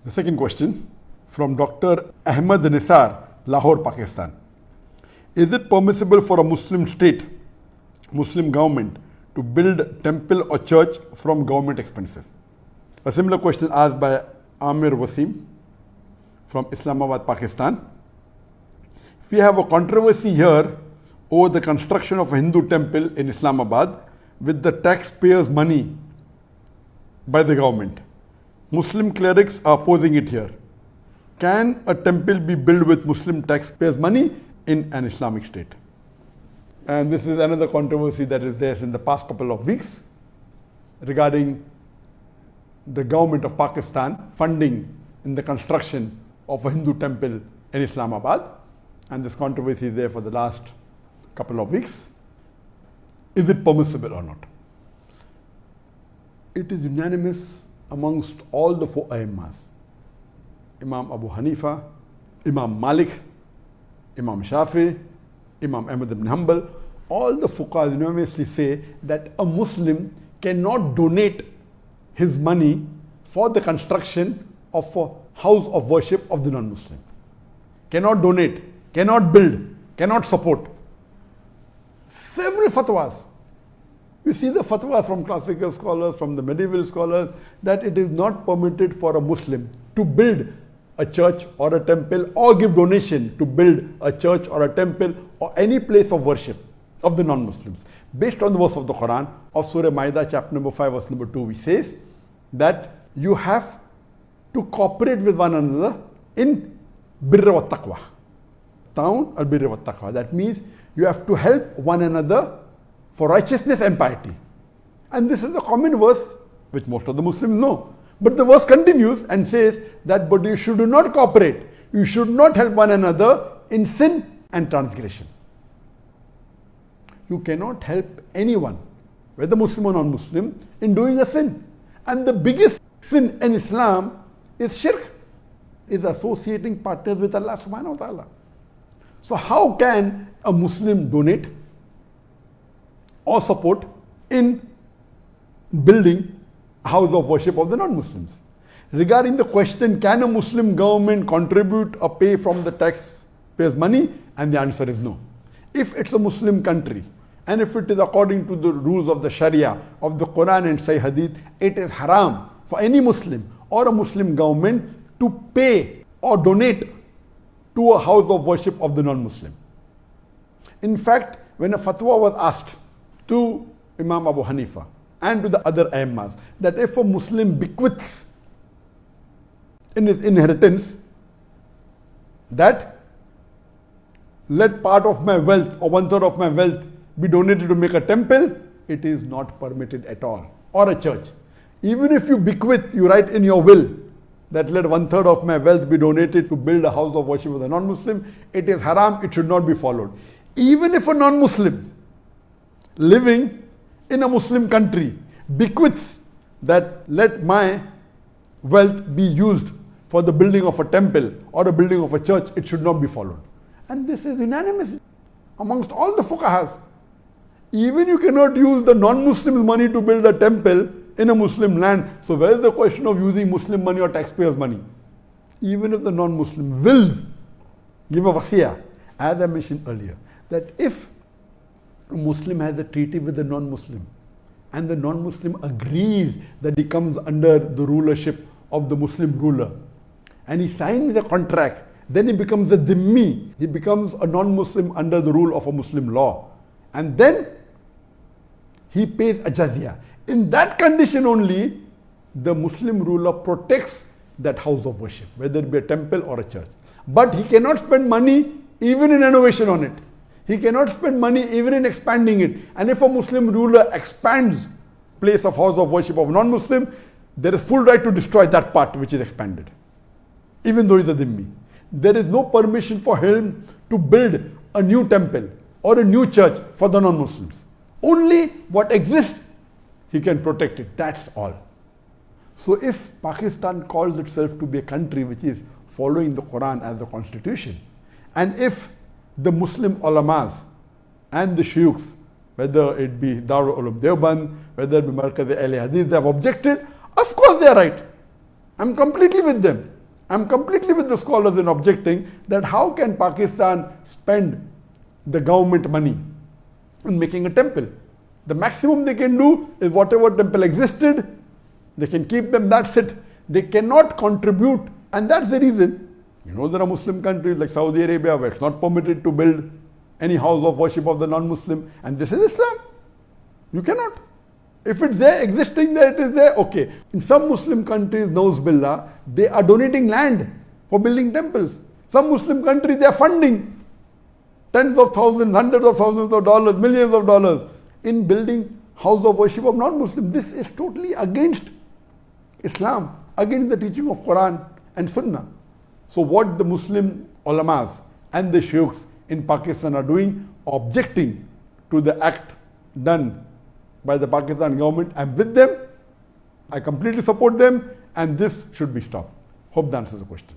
The second question from Dr. Ahmed Nisar, Lahore, Pakistan. Is it permissible for a Muslim state, Muslim government, to build temple or church from government expenses? A similar question asked by Amir Wasim from Islamabad, Pakistan. We have a controversy here over the construction of a Hindu temple in Islamabad with the taxpayers' money by the government. Muslim clerics are opposing it here. Can a temple be built with Muslim taxpayers' money in an Islamic state? And this is another controversy that is there in the past couple of weeks regarding the government of Pakistan funding in the construction of a Hindu temple in Islamabad. And this controversy is there for the last couple of weeks. Is it permissible or not? It is unanimous amongst all the four Aimmas. Imam Abu Hanifa, Imam Malik, Imam Shafi, Imam Ahmad ibn Hanbal, all the fuqahas unanimously say that a Muslim cannot donate his money for the construction of a house of worship of the non-Muslim. Cannot donate, cannot build, cannot support. Several fatwas. You see the fatwas from classical scholars, from the medieval scholars, that it is not permitted for a Muslim to build a church or a temple or give donation to build a church or a temple or any place of worship of the non-Muslims. Based on the verse of the Quran of Surah Ma'idah chapter number 5 verse number 2, which says that you have to cooperate with one another in birra wa taqwa. Ta'awun al birra wa taqwa. That means you have to help one another for righteousness and piety. And this is a common verse which most of the Muslims know. But the verse continues and says that but you should not cooperate. You should not help one another in sin and transgression. You cannot help anyone, whether Muslim or non-Muslim, in doing a sin. And the biggest sin in Islam is shirk, is associating partners with Allah subhanahu wa ta'ala. So how can a Muslim donate or support in building a house of worship of the non-Muslims? Regarding the question, can a Muslim government contribute or pay from the taxpayers' money? And the answer is no. If it's a Muslim country, and if it is according to the rules of the Sharia, of the Quran and Sahih Hadith, it is haram for any Muslim or a Muslim government to pay or donate to a house of worship of the non-Muslim. In fact, when a fatwa was asked to Imam Abu Hanifa and to the other Aimmas that if a Muslim bequeaths in his inheritance that let part of my wealth or 1/3 of my wealth be donated to make a temple, it is not permitted at all, or a church. Even if you bequeath, you write in your will that let 1/3 of my wealth be donated to build a house of worship with a non-Muslim, it is haram, it should not be followed. Even if a non-Muslim living in a Muslim country bequeaths that let my wealth be used for the building of a temple or the building of a church, it should not be followed. And this is unanimous amongst all the fuqahas. Even you cannot use the non-Muslims' money to build a temple in a Muslim land. So where is the question of using Muslim money or taxpayers' money? Even if the non-Muslim wills give a wasiyah, as I mentioned earlier, that if a Muslim has a treaty with the non-Muslim and the non-Muslim agrees that he comes under the rulership of the Muslim ruler and he signs the contract, then he becomes a dhimmi, he becomes a non-Muslim under the rule of a Muslim law, and then he pays a jizya. In that condition only, the Muslim ruler protects that house of worship, whether it be a temple or a church. But he cannot spend money even in renovation on it. He cannot spend money even in expanding it. And if a Muslim ruler expands place of house of worship of non-Muslim, there is full right to destroy that part which is expanded, even though he is a dhimmi. There is no permission for him to build a new temple or a new church for the non-Muslims. Only what exists, he can protect it. That's all. So if Pakistan calls itself to be a country which is following the Quran as the constitution, and if the Muslim ulamas and the shuyukhs, whether it be Darul Ulum Deoband, whether it be Markaz Ahl Hadith, they have objected, of course they are right. I'm completely with them. I'm completely with the scholars in objecting that how can Pakistan spend the government money in making a temple? The maximum they can do is whatever temple existed, they can keep them, that's it. They cannot contribute, and that's the reason. You know, there are Muslim countries like Saudi Arabia where it's not permitted to build any house of worship of the non-Muslim, and this is Islam. You cannot. If it's there, existing there, it is there, okay. In some Muslim countries, Nauz Billah, they are donating land for building temples. Some Muslim countries, they are funding tens of thousands, hundreds of thousands of dollars, millions of dollars in building house of worship of non-Muslim. This is totally against Islam, against the teaching of Quran and Sunnah. So what the Muslim ulamas and the sheikhs in Pakistan are doing, objecting to the act done by the Pakistan government, I'm with them, I completely support them, and this should be stopped. Hope that answers the question.